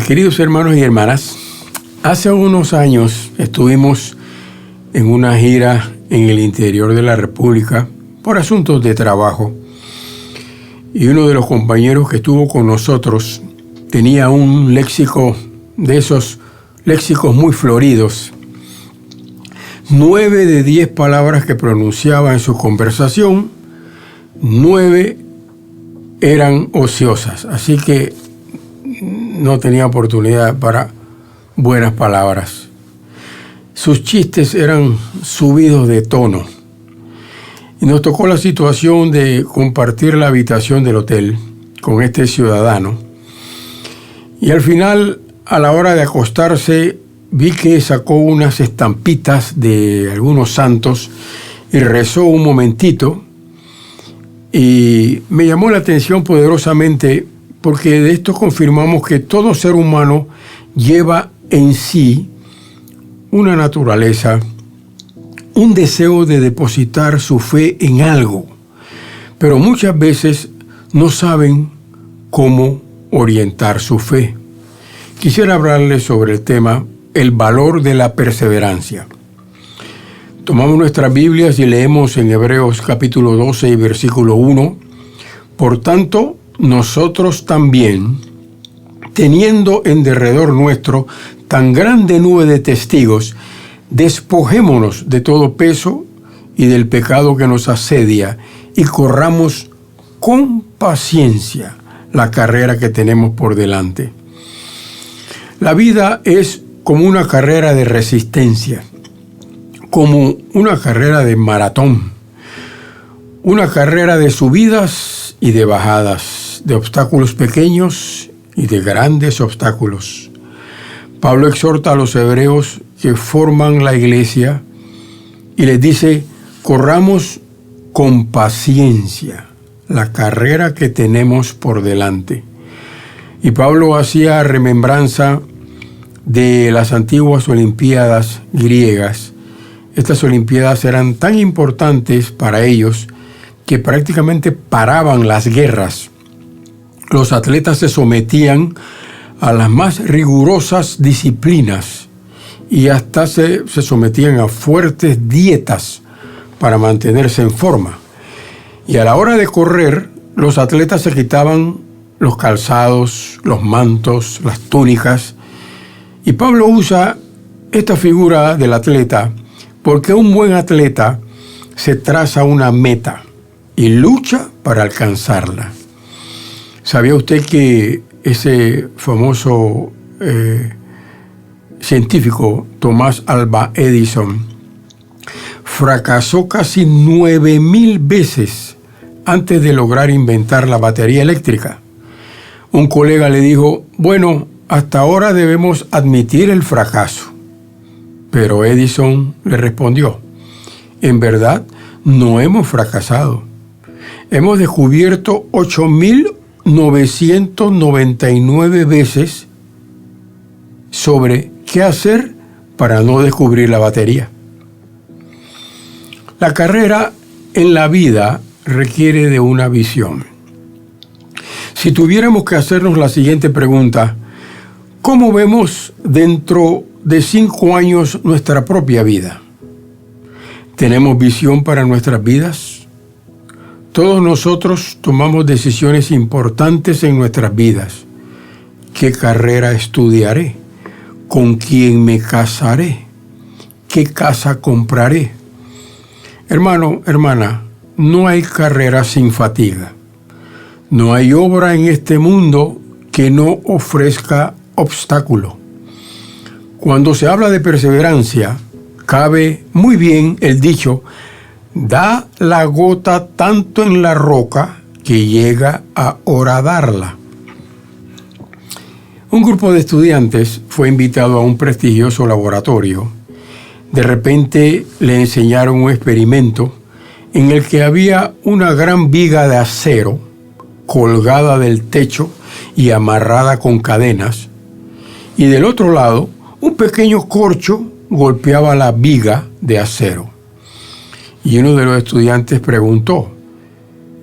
Mis queridos hermanos y hermanas, hace unos años estuvimos en una gira en el interior de la República por asuntos de trabajo. Y uno de los compañeros que estuvo con nosotros tenía un léxico de esos léxicos muy floridos. 9 de 10 palabras que pronunciaba en su conversación, 9 eran ociosas. Así que no tenía oportunidad para buenas palabras. Sus chistes eran subidos de tono. Y nos tocó la situación de compartir la habitación del hotel con este ciudadano. Y al final, a la hora de acostarse, vi que sacó unas estampitas de algunos santos y rezó un momentito. Y me llamó la atención poderosamente porque de esto confirmamos que todo ser humano lleva en sí una naturaleza, un deseo de depositar su fe en algo, pero muchas veces no saben cómo orientar su fe. Quisiera hablarles sobre el tema, el valor de la perseverancia. Tomamos nuestras Biblias y leemos en Hebreos capítulo 12 y versículo 1. Por tanto, nosotros también, teniendo en derredor nuestro tan grande nube de testigos, despojémonos de todo peso y del pecado que nos asedia y corramos con paciencia la carrera que tenemos por delante. La vida es como una carrera de resistencia, como una carrera de maratón, una carrera de subidas y de bajadas, de obstáculos pequeños y de grandes obstáculos. Pablo exhorta a los hebreos que forman la iglesia y les dice: corramos con paciencia la carrera que tenemos por delante. Y Pablo hacía remembranza de las antiguas Olimpiadas griegas. Estas Olimpiadas eran tan importantes para ellos que prácticamente paraban las guerras. Los atletas se sometían a las más rigurosas disciplinas y hasta se sometían a fuertes dietas para mantenerse en forma. Y a la hora de correr, los atletas se quitaban los calzados, los mantos, las túnicas. Y Pablo usa esta figura del atleta porque un buen atleta se traza una meta y lucha para alcanzarla. ¿Sabía usted que ese famoso científico Thomas Alva Edison fracasó casi 9,000 veces antes de lograr inventar la batería eléctrica? Un colega le dijo: bueno, hasta ahora debemos admitir el fracaso. Pero Edison le respondió: en verdad, no hemos fracasado. Hemos descubierto 8,999 veces sobre qué hacer para no descubrir la batería. La carrera en la vida requiere de una visión. Si tuviéramos que hacernos la siguiente pregunta: ¿cómo vemos dentro de 5 años nuestra propia vida? ¿Tenemos visión para nuestras vidas? Todos nosotros tomamos decisiones importantes en nuestras vidas. ¿Qué carrera estudiaré? ¿Con quién me casaré? ¿Qué casa compraré? Hermano, hermana, no hay carrera sin fatiga. No hay obra en este mundo que no ofrezca obstáculo. Cuando se habla de perseverancia, cabe muy bien el dicho: da la gota tanto en la roca que llega a horadarla. Un grupo de estudiantes fue invitado a un prestigioso laboratorio. De repente le enseñaron un experimento en el que había una gran viga de acero colgada del techo y amarrada con cadenas, y del otro lado un pequeño corcho golpeaba la viga de acero. Y uno de los estudiantes preguntó: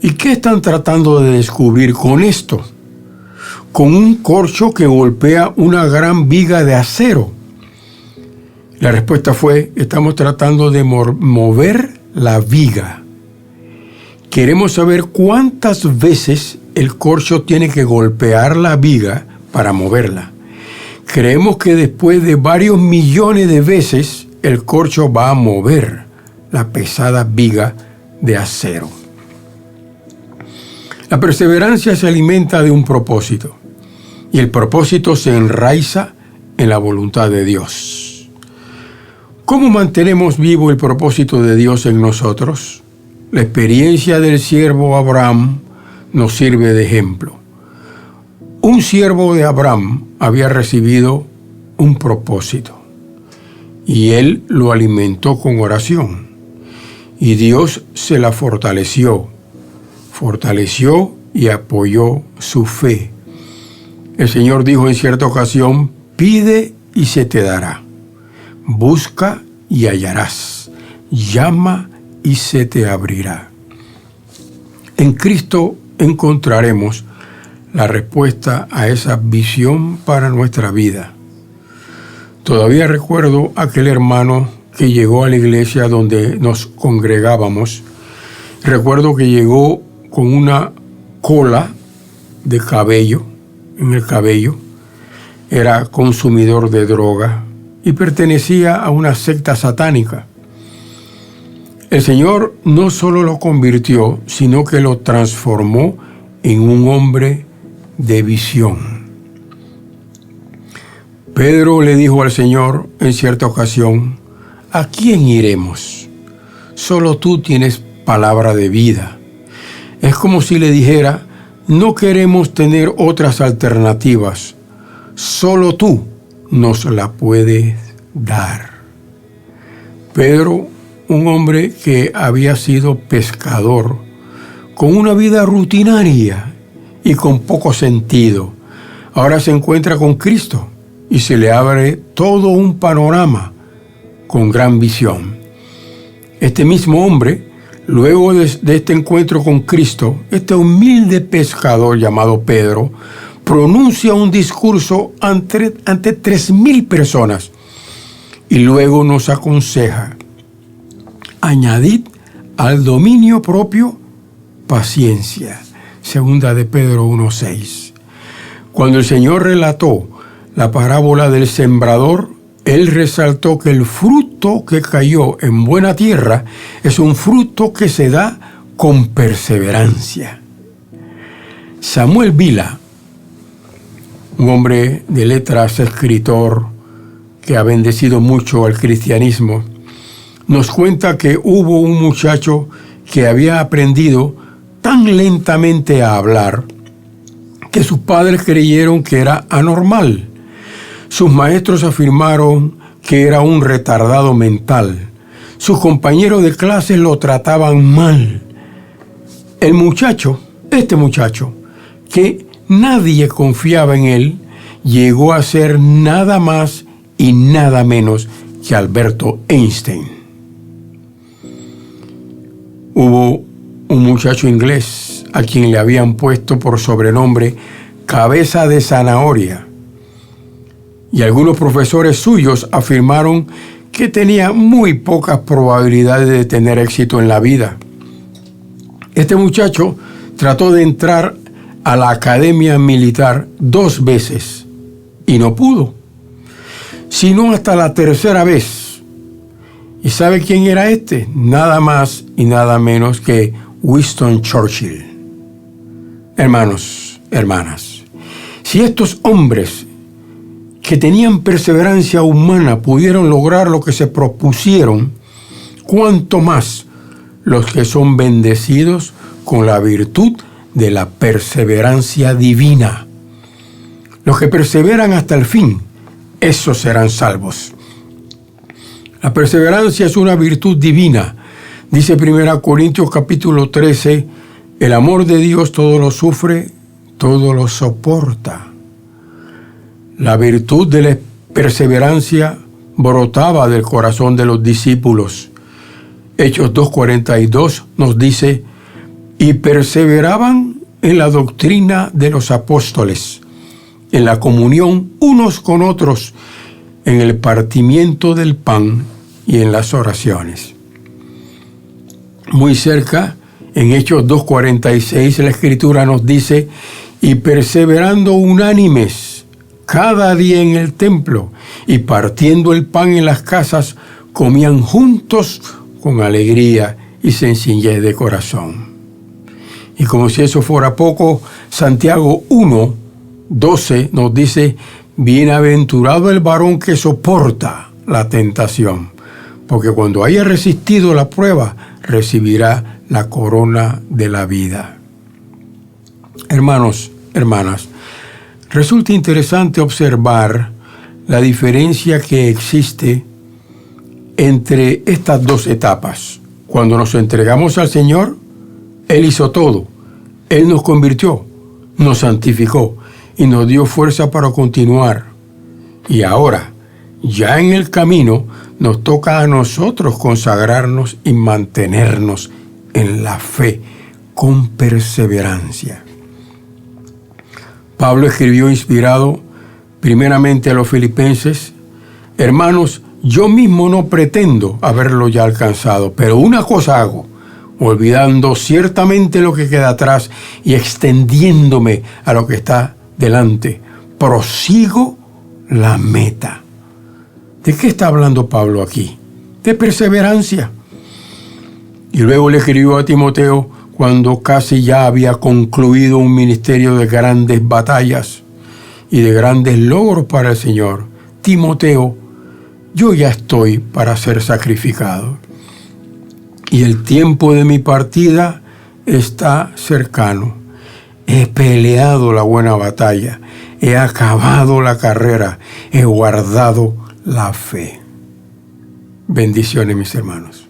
¿y qué están tratando de descubrir con esto? con un corcho que golpea una gran viga de acero? La respuesta fue: estamos tratando de mover la viga. Queremos saber cuántas veces el corcho tiene que golpear la viga para moverla. Creemos que después de varios millones de veces, el corcho va a mover la pesada viga de acero. La perseverancia se alimenta de un propósito, y el propósito se enraiza en la voluntad de Dios. ¿Cómo mantenemos vivo el propósito de Dios en nosotros? La experiencia del siervo Abraham nos sirve de ejemplo. Un siervo de Abraham había recibido un propósito y él lo alimentó con oración, y Dios se la fortaleció y apoyó su fe. El Señor dijo en cierta ocasión: pide y se te dará, busca y hallarás, llama y se te abrirá. En Cristo encontraremos la respuesta a esa visión para nuestra vida. Todavía recuerdo aquel hermano que llegó a la iglesia donde nos congregábamos. Recuerdo que llegó con una cola de cabello en el cabello. Era consumidor de droga y pertenecía a una secta satánica. El Señor no solo lo convirtió, sino que lo transformó en un hombre de visión. Pedro le dijo al Señor en cierta ocasión: ¿a quién iremos? Solo tú tienes palabra de vida. Es como si le dijera: no queremos tener otras alternativas, solo tú nos la puedes dar. Pedro, un hombre que había sido pescador, con una vida rutinaria y con poco sentido, ahora se encuentra con Cristo y se le abre todo un panorama con gran visión. Este mismo hombre, luego de este encuentro con Cristo, este humilde pescador llamado Pedro, pronuncia un discurso ante 3,000 personas y luego nos aconseja: añadid al dominio propio paciencia. Segunda de Pedro 1:6. Cuando el Señor relató la parábola del sembrador, Él resaltó que el fruto que cayó en buena tierra es un fruto que se da con perseverancia. Samuel Vila, un hombre de letras, escritor, que ha bendecido mucho al cristianismo, nos cuenta que hubo un muchacho que había aprendido tan lentamente a hablar que sus padres creyeron que era anormal. Sus maestros afirmaron que era un retardado mental. Sus compañeros de clase lo trataban mal. Este muchacho, que nadie confiaba en él, llegó a ser nada más y nada menos que Alberto Einstein. Hubo un muchacho inglés a quien le habían puesto por sobrenombre Cabeza de Zanahoria, y algunos profesores suyos afirmaron que tenía muy pocas probabilidades de tener éxito en la vida. Este muchacho trató de entrar a la academia militar 2 veces y no pudo, sino hasta la 3ª vez. ¿Y sabe quién era este? Nada más y nada menos que Winston Churchill. Hermanos, hermanas, si estos hombres que tenían perseverancia humana pudieron lograr lo que se propusieron, ¿cuánto más los que son bendecidos con la virtud de la perseverancia divina? Los que perseveran hasta el fin, esos serán salvos. La perseverancia es una virtud divina. Dice 1 Corintios capítulo 13, el amor de Dios todo lo sufre, todo lo soporta. La virtud de la perseverancia brotaba del corazón de los discípulos. Hechos 2:42 nos dice: y perseveraban en la doctrina de los apóstoles, en la comunión unos con otros, en el partimiento del pan y en las oraciones. Muy cerca, en Hechos 2:46, la Escritura nos dice: y perseverando unánimes cada día en el templo y partiendo el pan en las casas, comían juntos con alegría y sencillez de corazón. Y como si eso fuera poco, Santiago 1:12 nos dice: bienaventurado el varón que soporta la tentación, porque cuando haya resistido la prueba, recibirá la corona de la vida. Hermanos, hermanas, resulta interesante observar la diferencia que existe entre estas dos etapas. Cuando nos entregamos al Señor, Él hizo todo. Él nos convirtió, nos santificó y nos dio fuerza para continuar. Y ahora, ya en el camino, nos toca a nosotros consagrarnos y mantenernos en la fe con perseverancia. Pablo escribió inspirado primeramente a los filipenses: hermanos, yo mismo no pretendo haberlo ya alcanzado, pero una cosa hago, olvidando ciertamente lo que queda atrás y extendiéndome a lo que está delante, prosigo la meta. ¿De qué está hablando Pablo aquí? De perseverancia. Y luego le escribió a Timoteo cuando casi ya había concluido un ministerio de grandes batallas y de grandes logros para el Señor: Timoteo, yo ya estoy para ser sacrificado, y el tiempo de mi partida está cercano. He peleado la buena batalla, he acabado la carrera, he guardado la fe. Bendiciones, mis hermanos.